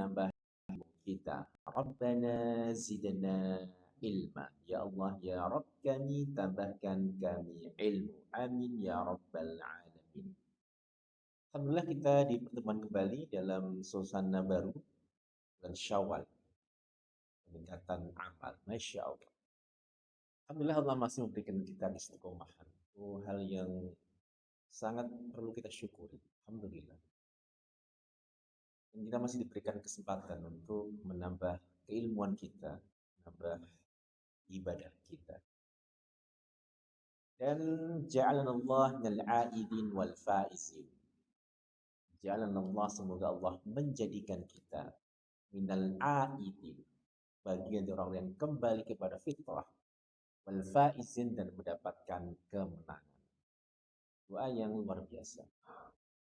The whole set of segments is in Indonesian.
menambah kita. Rabbana zidna ilma. Ya Allah, ya Rabb kami, tambahkan kami ilmu. Amin ya Rabbal Alamin. Alhamdulillah kita di pertemuan kembali dalam suasana baru bulan Syawal. Peningkatan amal. Masya Allah. Alhamdulillah Allah masih memberikan kita istiqomahan. Itu hal yang sangat perlu kita syukuri. Alhamdulillah. Dan kita masih diberikan kesempatan untuk menambah keilmuan kita, menambah ibadah kita. Dan ja'alanallah minal aidin wal faizin. Ja'alanallah, semoga Allah menjadikan kita minal aidin, bagian dari orang yang kembali kepada fitrah, wal faizin, dan mendapatkan kemenangan. Doa yang luar biasa.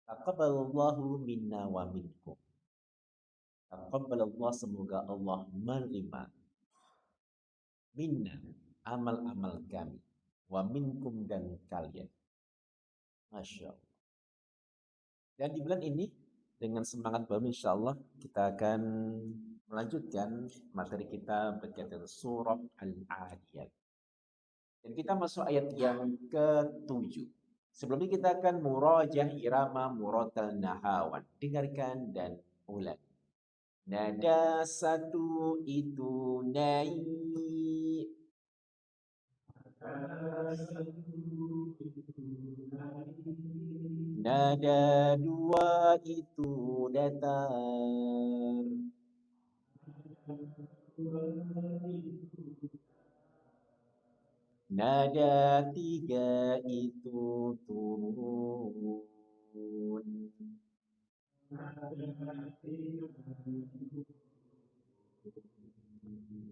Taqabbalallahu minna wa minkum. Taqabbalallah, semoga Allah menerima minna, amal-amal kami, wa minkum, dan kalian. Masya Allah. Dan di bulan ini dengan semangat baru insya Allah kita akan melanjutkan materi kita berkaitan surah Al-Adiyat. Dan kita masuk ayat yang ke-7. Sebelumnya kita akan murajah irama muratal nahawan. Dengarkan dan ulang. Nada satu itu naik. Nada dua itu datar. Nada tiga itu turun.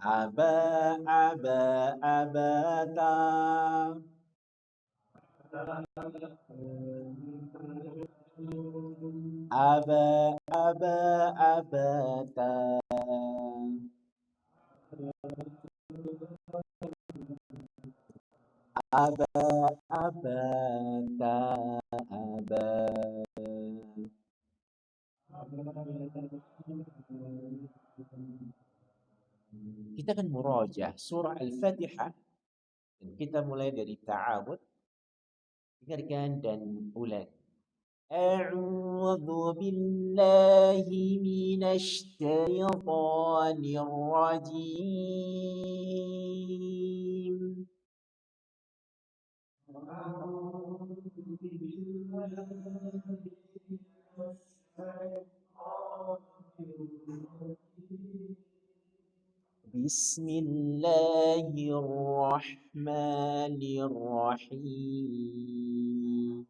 Aba, aba, abata. Aba, aba, abata. Aba, abata, aba. Kita akan murajah surah Al-Fatihah. Dan kita mulai dari ta'awud. Dengarkan dan ulang. A'udzu billahi minasy syaithanir rajim. Bismillahirrahmanirrahim.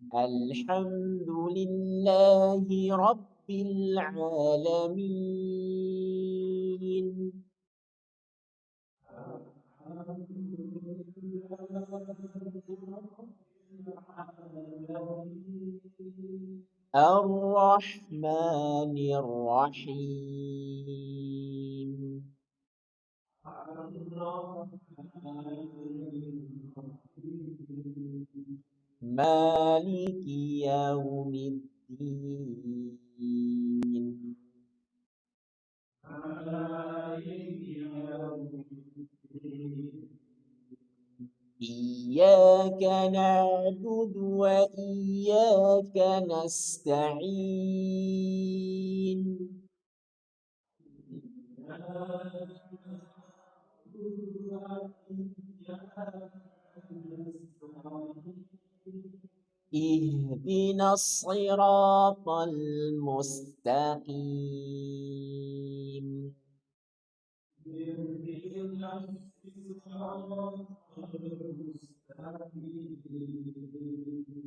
Alhamdulillahi Rabbil Alamin. Ar-Rahmanir Rahim. Maliki yaumiddin. Iyyaka na'budu wa iyyaka nasta'in. Ihdinas siratal mustaqim.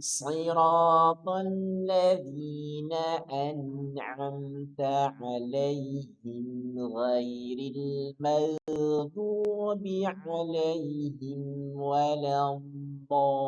صراط الذين أنعمت عليهم غير المغضوب عليهم ولا الضالين.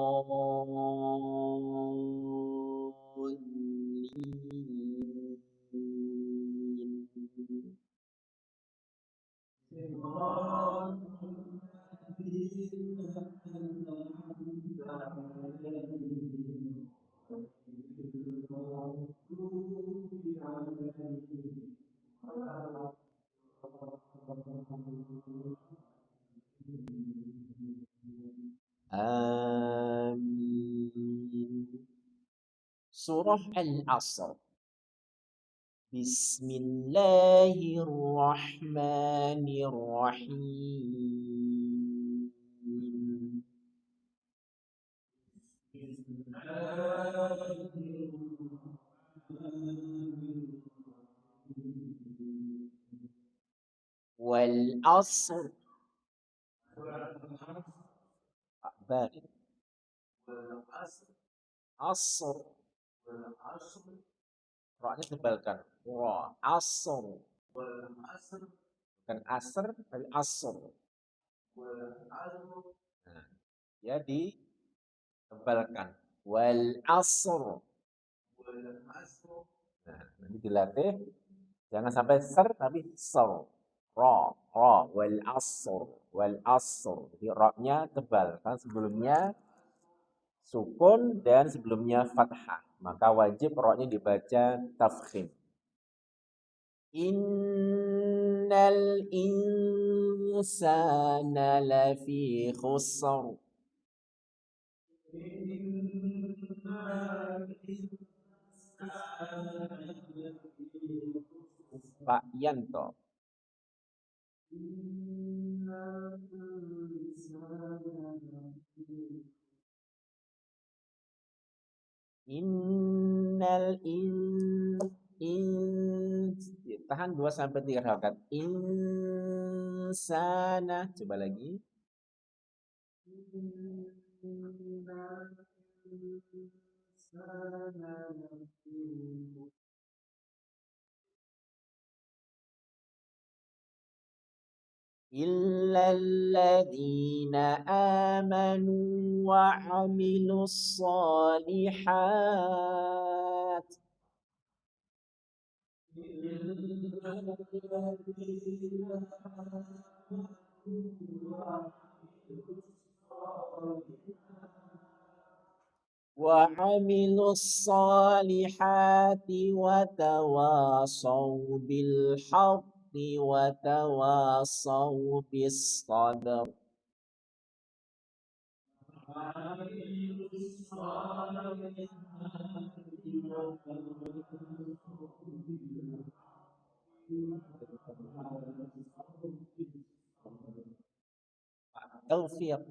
Amin. Surah Al-Asr. Bismillahirrahmanirrahim. Wal asr. Balik. Asr. Ra-nya tebalkan. Ra. Asr. Bukan asr, tapi asr. Nah, ya ditebalkan. Wal asr. Nah, nanti dilatih. Jangan sampai ser, tapi ser. Ra, wal asr, wal asr. Jadi ra-nya tebal. Kan sebelumnya sukun dan sebelumnya fathah. Maka wajib ra-nya dibaca tafkhim. Innal insana lafi khusr. Pak Yanto. Innal in tahan 2 sampai 3 harokat. Insana. Coba lagi. Illalladzina amanu wa amilus solihat. Wa amilus solihati wa tawasaw bil haqqi wa tawasaw bis sabr. Taufiq.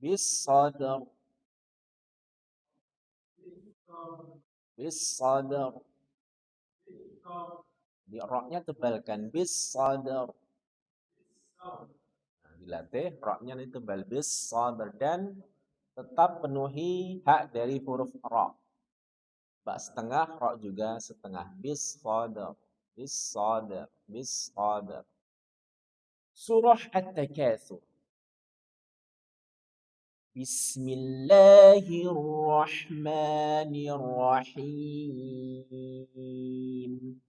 Bis sadar. Bis sadar. Di ra-nya tebalkan. Bis sadar. Nah, dilatih ra-nya ini tebal. Bis sadar. Dan tetap penuhi hak dari huruf ra. Ba setengah, ra juga setengah. Bis sadar. Bis sadar. Bis sadar. Surah At-Takatsur. Bismillahirrahmanirrahim.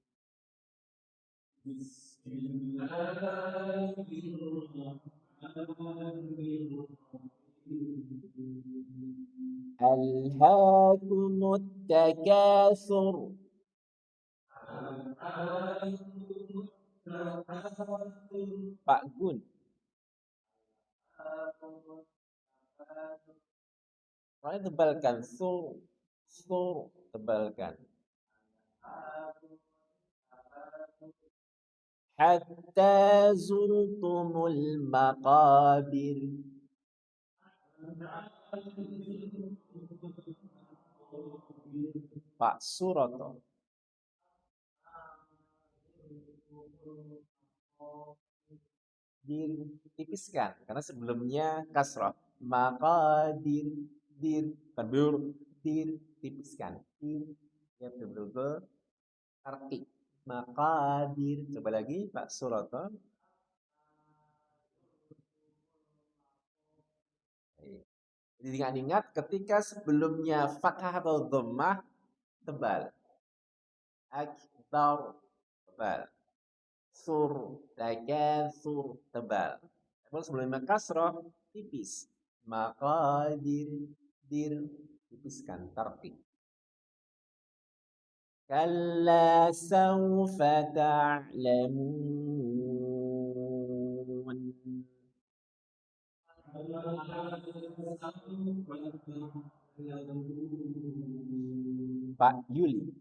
Alhaakumut takatsur. Pak Gun. Makanya tebalkan. Sur. Tebalkan. Hatta zurtumul maqabir. Pak Suroto. Ditipiskan karena sebelumnya kasrah. Maqadir. Dir. Kabur. Dir. Tipiskan. Dir. Ya betul-betul arti. Maqadir. Coba lagi Pak Suroto. Jadi ingat ketika sebelumnya fathah atau dhammah tebal. Akbar tebal. Sur, takatsur, tebal. Kalau sebelumnya kasroh, tipis. Maqadir, dir, tipiskan, tartik. Kalla sawfa ta'lamun. Pak Yuli.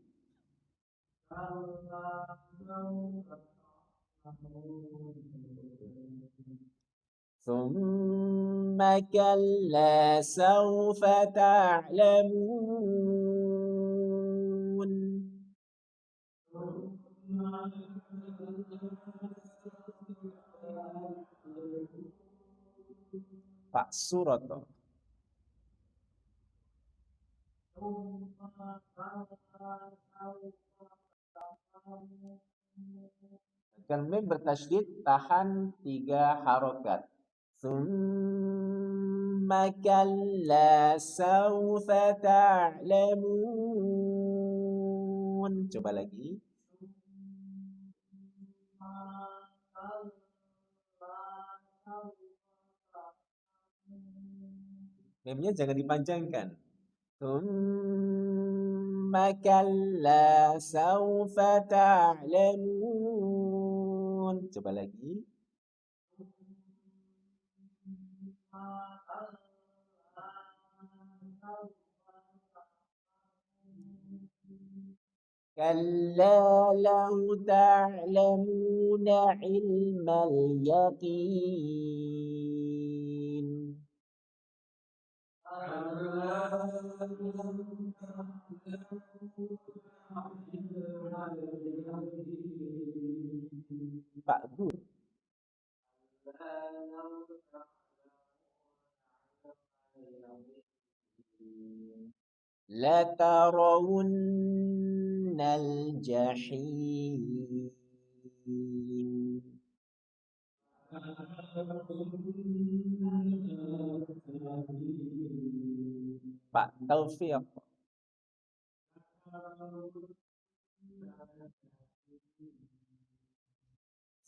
ثم كلا سوف تعلمون. Pak Suroto. Dan mim bertasydid tahan 3 harokat. Summa kalla sawfa ta'lamun. Coba lagi. Mimnya jangan dipanjangkan. Summa kalla sawfa ta'lamun. Coba lagi. كلا لو تعلمون علم اليقين. Pak Gun. لترون الجحيم. Pak Taufik.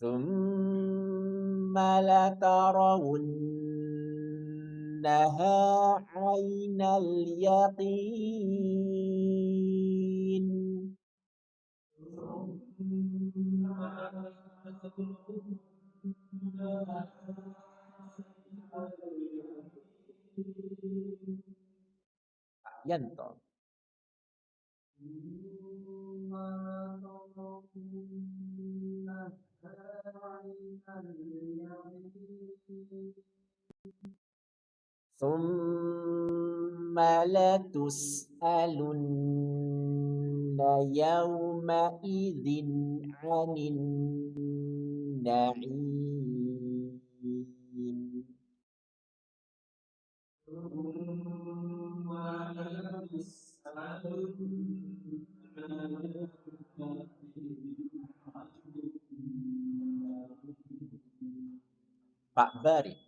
ثم لترونها عين اليقين. Yanto. ثم لتسألن يومئذ عن النعيم. Pak Bari.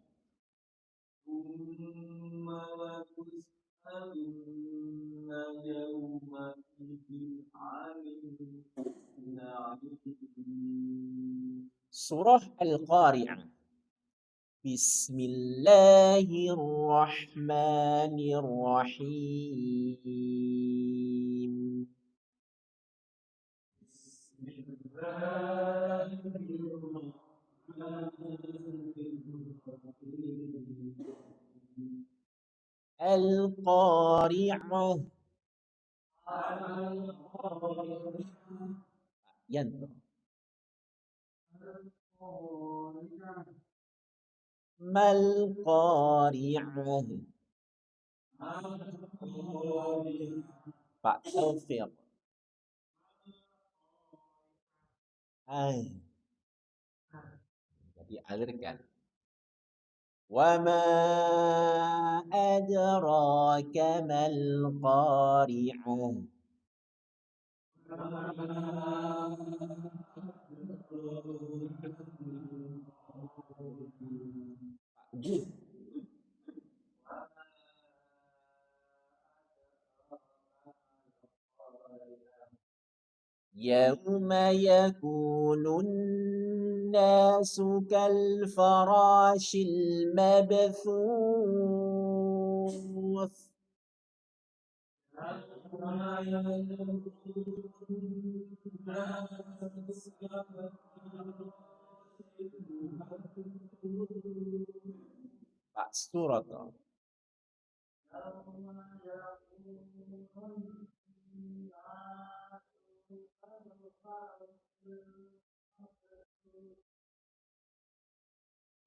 Surah Al-Qari'ah. Bismillahirrahmanirrahim. Al-Qari'ah. Yanto. Mal Qari'ah. Pak Taufik. Jadi alirkan. Wa ma adraka mal qari'ah. يوم يكون الناس كالفراش المبثوث. Surat.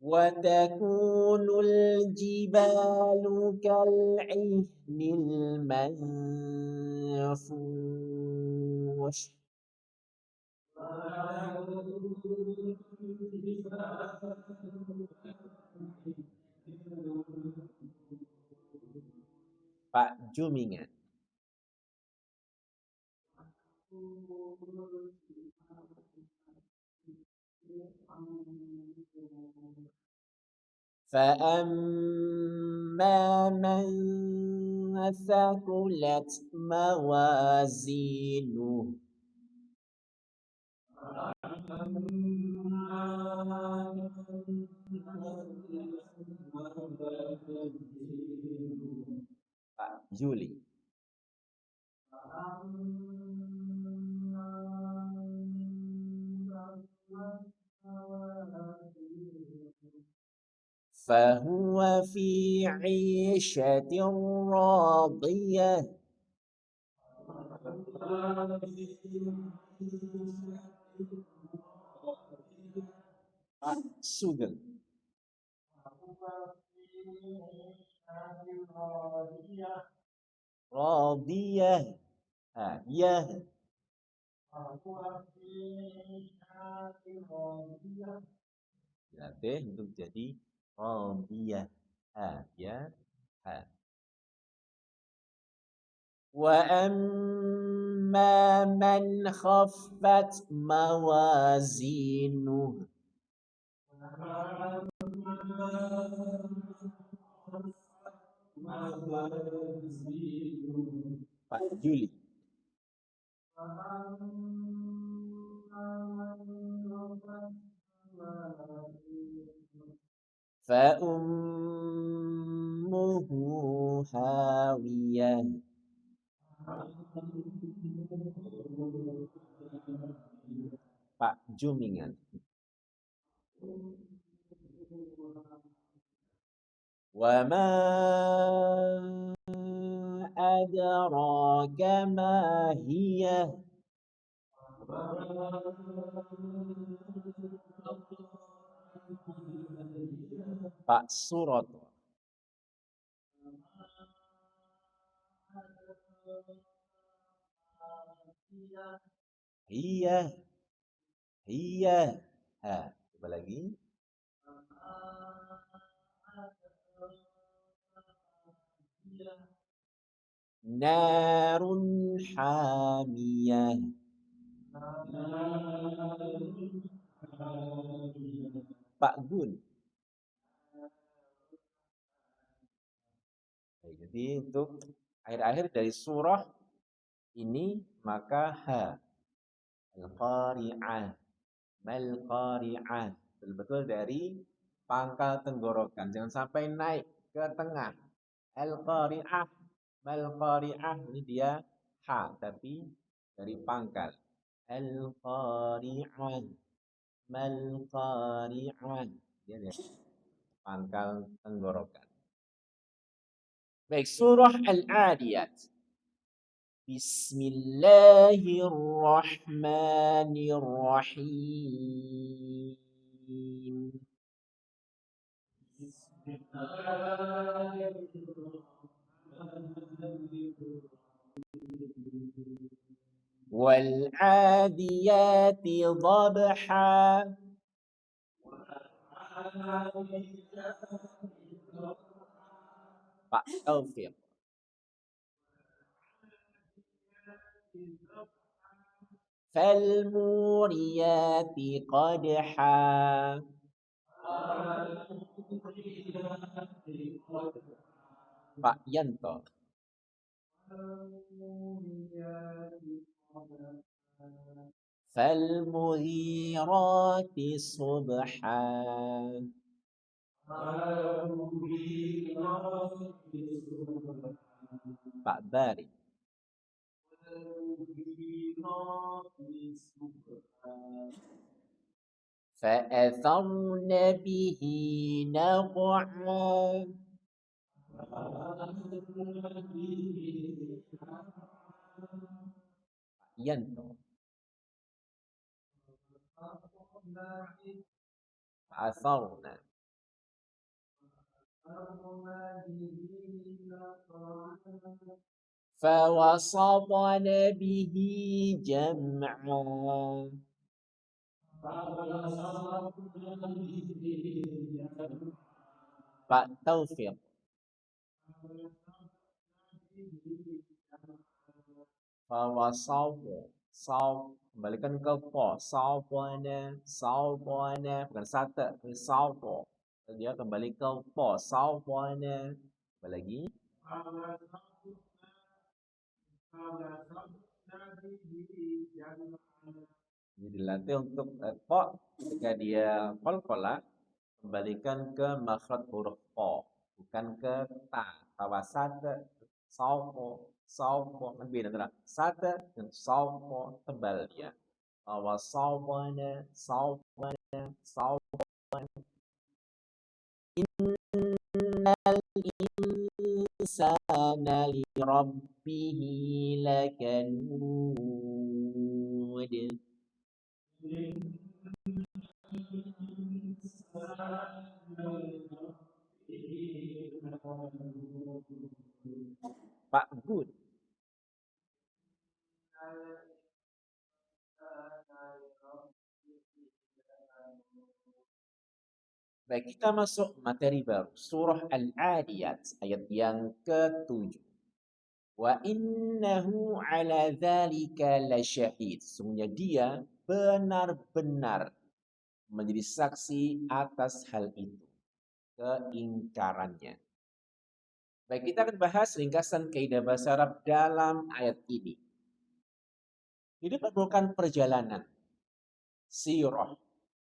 وتكون الجبال كالعهن المنفوش. Pak Jumingan. فأما من ثقلت موازينه Pak Juli. فهو في عيشة راضية. Sugeng. Radiyah. Ya. Berarti untuk jadi radiyah. Ya. Wa amma man khaffat mawazinuh. Pak Juli. Fa ummuhu hawiyah. Pak Jumingan. Wa ma adraka ma hiya. Pak Surat. Iya. Coba lagi. Narun hamiyah. Pak Gun. Jadi untuk akhir-akhir dari surah ini maka al-qari'ah, mal-qari'ah, betul-betul dari pangkal tenggorokan, jangan sampai naik ke tengah. Al-qari'ah, mal-qari'ah, ini dia tapi dari pangkal. Al-qari'ah, mal-qari'ah, dia dari pangkal tenggorokan. Baik, surah Al-Adiyat. Bismillahirrahmanirrahim. والعاديات ضبحا. Pak Taufik. فالموريات قدحا. Pak Yanto. فالمغيرات صبحا Pak Bari فأثرن به نقعا Yanto فأثرن فوسطن به جمعا Pak Taufik Fawasawu saw kembalikan ke po sawwana bukan sate tapi sawo dia kembali ke po sawwana apa lagi jadi dilatih untuk po jika dia qalqalah kembalikan ke makhraj huruf po bukan ke ta tawasate sawo sawo kan beda antara sate dan sawo tebal dia sawwana sawwana saw innal insana lirabbihi lakanud Pak Good. Baik, kita masuk materi baru. Surah Al-Adiyat, ayat yang ke-7. Wa innahu ala dzalika lasyahid. Sesungguhnya dia benar-benar menjadi saksi atas hal itu. Keingkarannya. Baik, kita akan bahas ringkasan kaidah bahasa Arab dalam ayat ini. Hidup merupakan perjalanan. Sirah,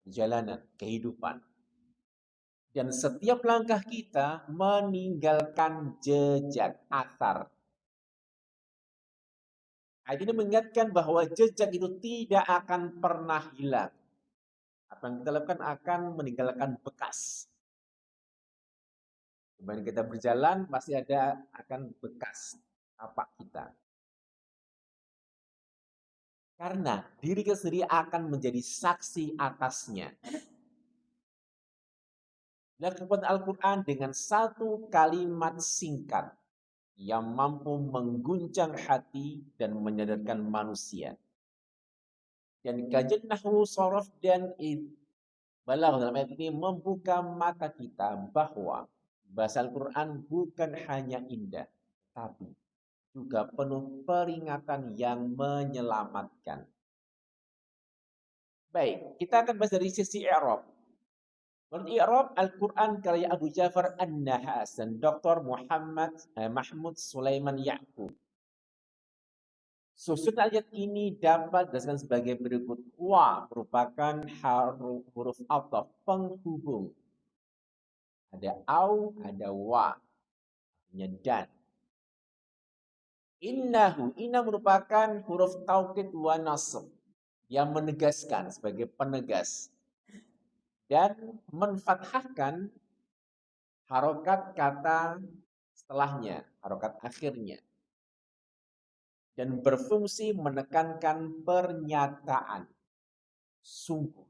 perjalanan, kehidupan. Dan setiap langkah kita meninggalkan jejak athar. Ayat ini mengingatkan bahwa jejak itu tidak akan pernah hilang. Apa yang kita lakukan akan meninggalkan bekas. Kemudian kita berjalan, pasti ada akan bekas tapak kita. Karena diri kita sendiri akan menjadi saksi atasnya. Dan kekuatan Al-Quran dengan satu kalimat singkat yang mampu mengguncang hati dan menyadarkan manusia. Dan kajian nahwu sorof dan balagh dalam ayat ini membuka mata kita bahwa bahasa Al-Quran bukan hanya indah, tapi juga penuh peringatan yang menyelamatkan. Baik, kita akan bahas dari sisi i'rab. Menurut i'rab Al-Quran karya Abu Ja'far An-Nahas dan Dr. Mahmud Sulaiman Ya'qub. Susunan ayat ini dapat dijelaskan sebagai berikut. Wa merupakan huruf ataf penghubung. Ada au, ada wa. Artinya dan. Inna merupakan huruf taukid wa nasb yang menegaskan sebagai penegas dan menfathahkan harokat kata setelahnya, harokat akhirnya. Dan berfungsi menekankan pernyataan. Sungguh.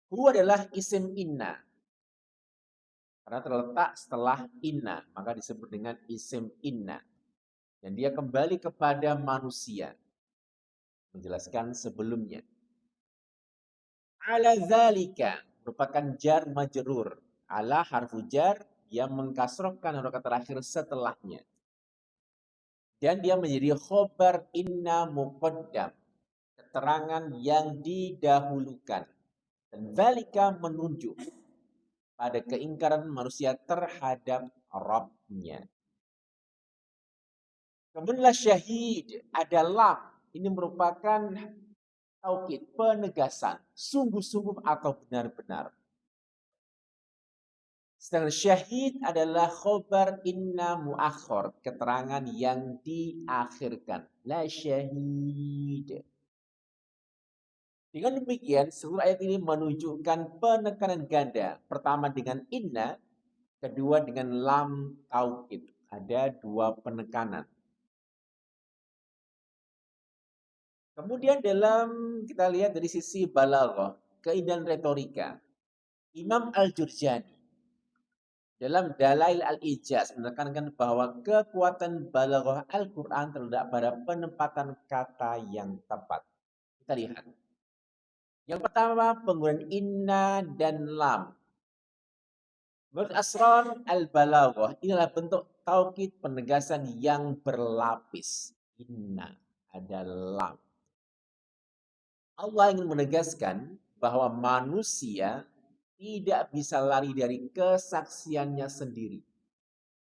Hu adalah isim inna. Karena terletak setelah inna, maka disebut dengan isim inna. Dan dia kembali kepada manusia. Menjelaskan sebelumnya. Ala zalika merupakan jar majrur. Ala harfu jar yang mengkasrohkan harokat terakhir setelahnya. Dan dia menjadi khobar inna muqaddam. Keterangan yang didahulukan. Dan zalika menunjuk pada keingkaran manusia terhadap Rabb-nya. Kemudian syahid adalah ini merupakan taukid, penegasan, sungguh-sungguh atau benar-benar. Sedangkan syahid adalah khobar inna muakhor, keterangan yang diakhirkan. La syahid. Dengan demikian, seluruh ayat ini menunjukkan penekanan ganda. Pertama dengan inna, kedua dengan lam taukid. Ada dua penekanan. Kemudian dalam kita lihat dari sisi balaghah, keindahan retorika. Imam Al-Jurjani dalam Dalail Al-Ijaz menekankan bahwa kekuatan balaghah Al-Quran terletak pada penempatan kata yang tepat. Kita lihat. Yang pertama, penggunaan inna dan lam. Menurut Asrar Al-Balaghah, inilah bentuk taukid penegasan yang berlapis. Inna ada lam. Allah ingin menegaskan bahwa manusia tidak bisa lari dari kesaksiannya sendiri.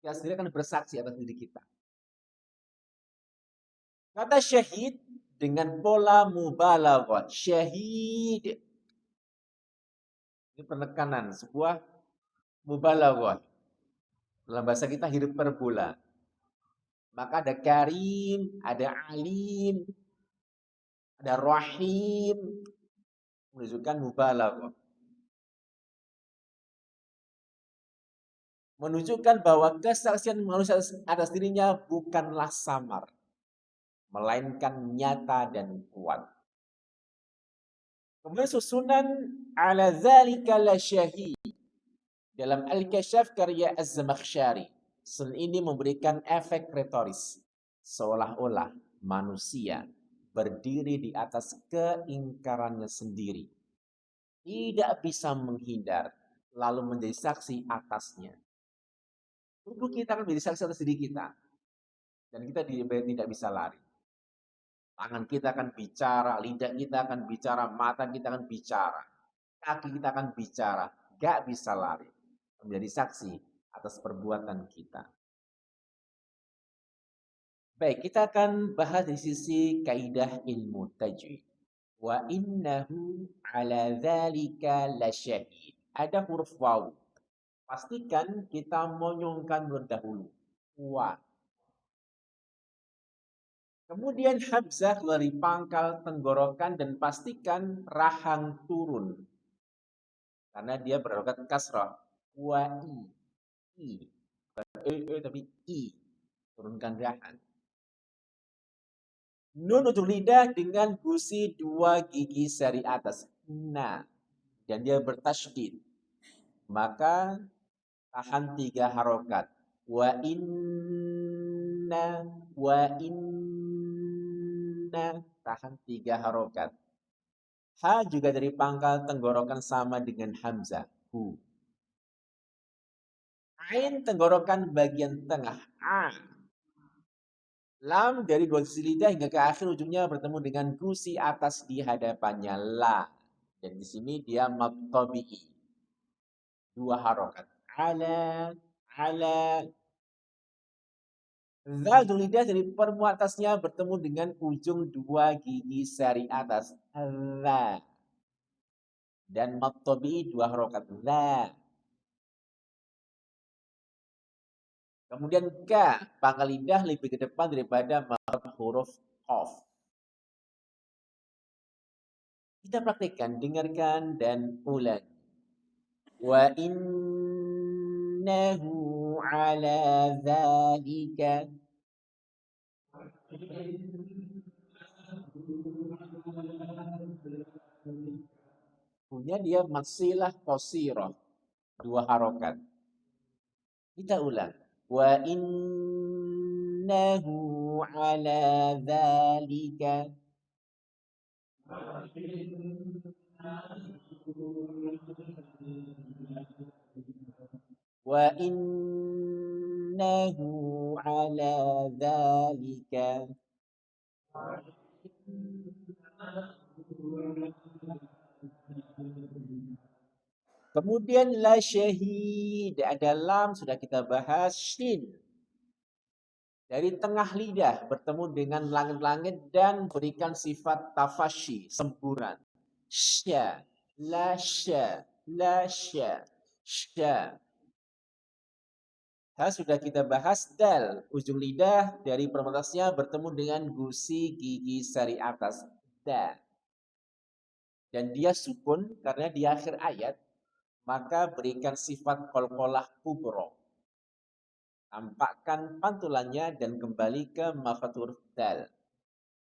Kita sendiri akan bersaksi atas diri kita. Kata syahid dengan pola mubalaghah. Syahid. Ini penekanan sebuah mubalaghah. Dalam bahasa kita hidup per bulan. Maka ada karim, ada alim, ada rahim. Menunjukkan mubalaghah. Menunjukkan bahwa kesaksian manusia atas dirinya bukanlah samar, melainkan nyata dan kuat. Kemudian susunan ala dzalika la syahid dalam Al-Kasyaf karya Az-Zamakhsyari. Sunan ini memberikan efek retoris seolah-olah manusia berdiri di atas keingkarannya sendiri, tidak bisa menghindar, lalu menjadi saksi atasnya. Tubuh kita akan menjadi saksi atas diri kita, dan kita tidak bisa lari. Tangan kita akan bicara, lidah kita akan bicara, mata kita akan bicara, kaki kita akan bicara, gak bisa lari. Menjadi saksi atas perbuatan kita. Baik, kita akan bahas dari sisi kaidah ilmu tajwid. Wa innahu ala dzalika lasyahid. Ada huruf waw. Pastikan kita monyongkan terlebih dahulu. Wa. Kemudian hamzah dari pangkal tenggorokan dan pastikan rahang turun. Karena dia berharokat kasrah. Wa i. Tapi i. Turunkan rahang. Nun ujung lidah dengan gusi dua gigi seri atas. Nah. Dan dia bertasydid. Maka tahan 3 harokat. Wa inna. Tahan 3 harokat. Ha juga dari pangkal tenggorokan sama dengan hamzah. Hu. Ain tenggorokan bagian tengah. A. Lam dari dua sisi lidah hingga ke akhir ujungnya bertemu dengan gusi atas di hadapannya la. Dan di sini dia mad tabi'i. 2 harokat. Ala. Zal lidah dari permukaan atasnya bertemu dengan ujung 2 gigi seri atas. La. Dan mad tabi'i 2 harokat. La. Kemudian ka, pangkal lidah lebih ke depan daripada huruf qaf. Kita praktikkan, dengarkan dan ulang. Wa innahu ala dzalika. Punya dia maksilah qasirah. 2 harokat. Kita ulang. Wa innahu ala dzalika. Wa innahu ala dzalika. Kemudian la syahid, ada lam sudah kita bahas, shin. Dari tengah lidah bertemu dengan langit-langit dan berikan sifat tafashi, semburan. Sya, la sya, la sya, sya. Sudah kita bahas dal, ujung lidah dari permutasnya bertemu dengan gusi gigi sari atas. Da. Dan dia sukun karena di akhir ayat, maka berikan sifat kolkolah kubro. Tampakkan pantulannya dan kembali ke makhatur dal.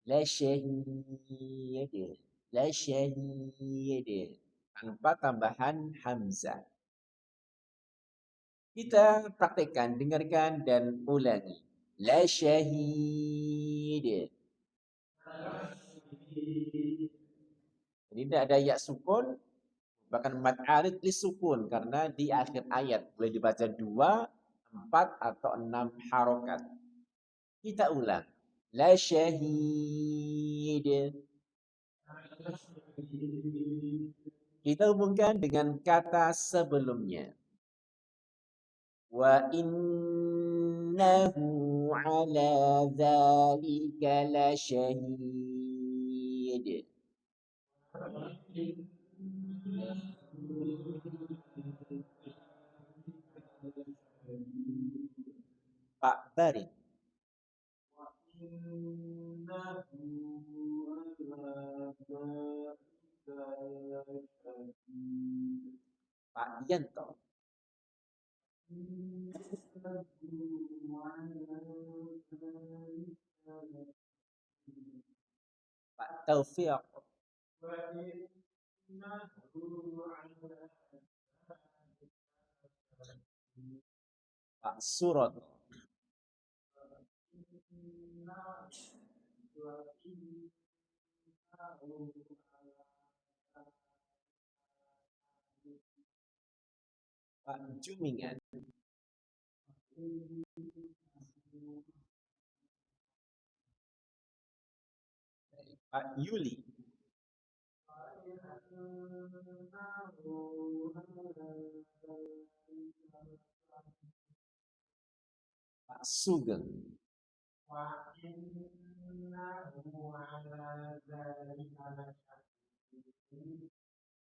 La syahid. La syahid. Tanpa tambahan hamzah. Kita praktekkan, dengarkan dan ulangi. La syahid. Jadi tidak ada ya sukun, bahkan mad arid li sukun karena di akhir ayat boleh dibaca 2, 4 atau 6 harokat. Kita ulang. La syahid. Kita hubungkan dengan kata sebelumnya. Wa innahu ala dzalika lasyahid. Pak Barin. Pak Yanto. Pak Taufiq. Pak Surat. Pak Jumingan. Pak Yuli. Pak Sugeng.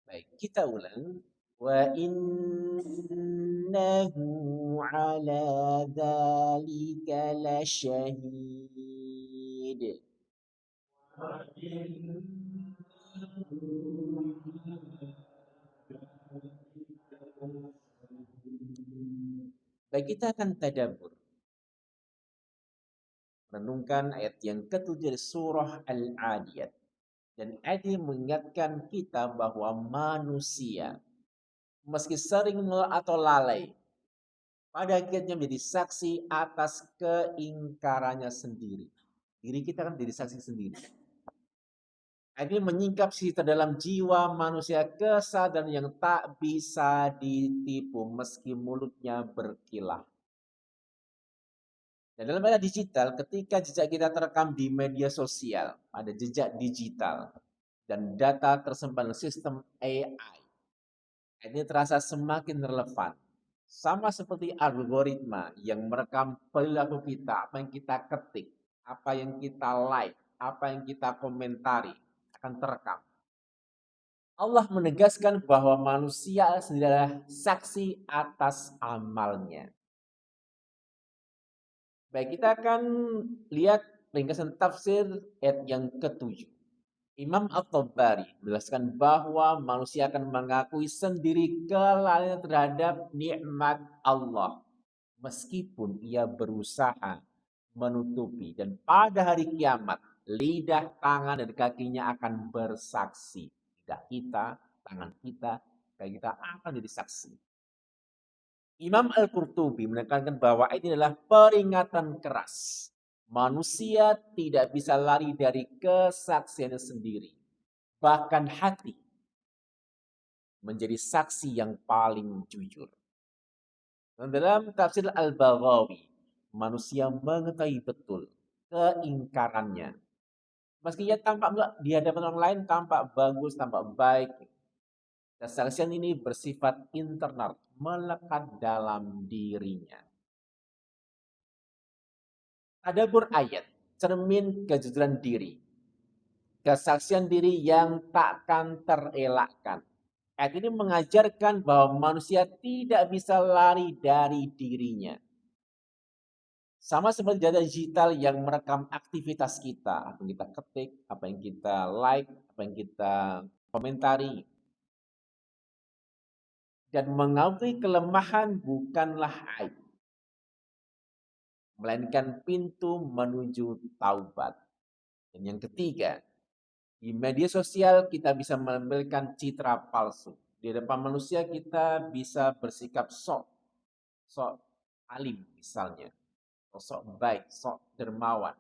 Baik, kita ulang. Wa innahu ala dzalika lasyahid. Baik, kita akan tadabbur. Renungkan ayat yang ketujuh dari surah Al-Adiyat. Dan ayat ini mengingatkan kita bahwa manusia, meski sering atau lalai, pada akhirnya menjadi saksi atas keingkarannya sendiri. Diri kita kan jadi saksi sendiri. Ini menyingkap sisi terdalam jiwa manusia, kesadaran yang tak bisa ditipu meski mulutnya berkilah. Dan dalam era digital, ketika jejak kita terekam di media sosial, ada jejak digital, dan data tersimpan dalam sistem AI, ini terasa semakin relevan. Sama seperti algoritma yang merekam perilaku kita, apa yang kita ketik, apa yang kita like, apa yang kita komentari, akan terekam. Allah menegaskan bahwa manusia sendiri adalah saksi atas amalnya. Baik, kita akan lihat ringkasan tafsir ayat yang ketujuh. Imam At-Tabari menjelaskan bahwa manusia akan mengakui sendiri kelalaian terhadap nikmat Allah meskipun ia berusaha menutupi, dan pada hari kiamat lidah, tangan dan kakinya akan bersaksi. Lidah kita, tangan kita, kaki kita akan jadi saksi. Imam Al-Qurtubi menekankan bahwa ini adalah peringatan keras. Manusia tidak bisa lari dari kesaksiannya sendiri. Bahkan hati menjadi saksi yang paling jujur. Dan dalam tafsir Al-Baghawi, manusia mengetahui betul keingkarannya. Meski ia tampak di hadapan orang lain tampak bagus, tampak baik. Kesaksian ini bersifat internal, melekat dalam dirinya. Tadabbur ayat, cermin kejujuran diri, kesaksian diri yang takkan terelakkan. Ayat ini mengajarkan bahwa manusia tidak bisa lari dari dirinya. Sama seperti data digital yang merekam aktivitas kita, apa yang kita ketik, apa yang kita like, apa yang kita komentari. Dan mengakui kelemahan bukanlah aib, melainkan pintu menuju taubat. Dan yang ketiga, di media sosial kita bisa menampilkan citra palsu. Di depan manusia kita bisa bersikap sok alim misalnya, sok baik, sok dermawan.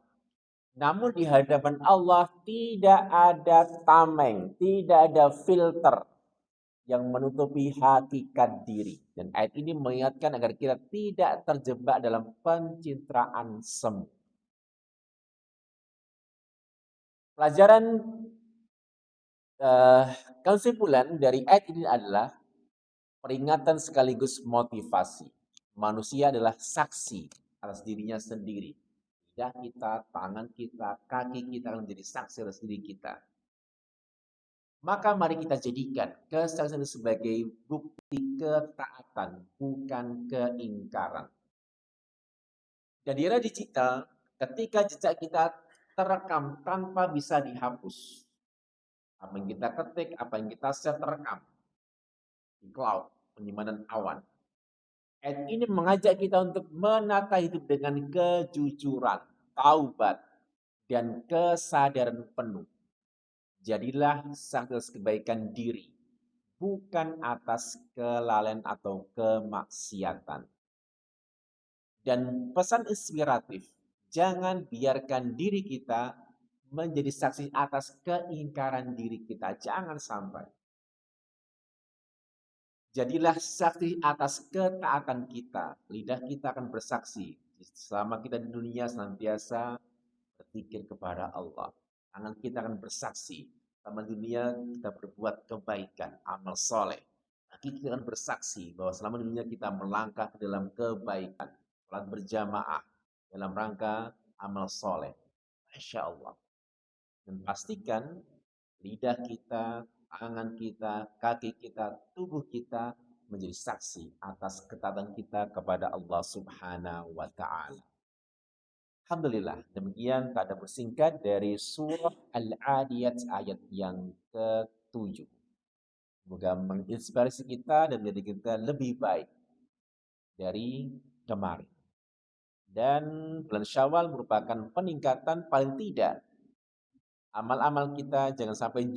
Namun di hadapan Allah tidak ada tameng, tidak ada filter yang menutupi hakikat diri. Dan ayat ini mengingatkan agar kita tidak terjebak dalam pencitraan semu. Pelajaran kesimpulan dari ayat ini adalah peringatan sekaligus motivasi. Manusia adalah saksi atas dirinya sendiri. Lidah kita, tangan kita, kaki kita akan menjadi saksi atas diri kita. Maka mari kita jadikan kesaksian itu sebagai bukti ketaatan, bukan keingkaran. Dan di era digital, ketika jejak kita terekam tanpa bisa dihapus. Apa yang kita ketik, apa yang kita share terekam di cloud, penyimpanan awan. Ayat ini mengajak kita untuk menata hidup dengan kejujuran, taubat, dan kesadaran penuh. Jadilah saksi kebaikan diri, bukan atas kelalaian atau kemaksiatan. Dan pesan inspiratif, jangan biarkan diri kita menjadi saksi atas keingkaran diri kita. Jangan sampai. Jadilah saksi atas ketaatan kita. Lidah kita akan bersaksi. Selama kita di dunia senantiasa berzikir kepada Allah. Tangan kita akan bersaksi. Selama di dunia kita berbuat kebaikan, amal soleh. Kaki kita akan bersaksi bahwa selama di dunia kita melangkah ke dalam kebaikan. Salat berjamaah dalam rangka amal soleh. Masya Allah. Dan pastikan lidah kita, tangan kita, kaki kita, tubuh kita menjadi saksi atas ketaatan kita kepada Allah Subhanahu wa taala. Alhamdulillah, demikian pada bersingkat dari surah Al-Adiyat ayat yang ke-7. Semoga menginspirasi kita dan menjadi kita lebih baik dari kemarin. Dan bulan Syawal merupakan peningkatan paling tidak amal-amal kita jangan sampai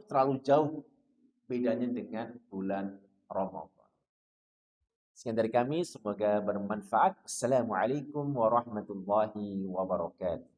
terlalu jauh bedanya dengan bulan Ramadan. Sekian dari kami, semoga bermanfaat. Assalamualaikum warahmatullahi wabarakatuh.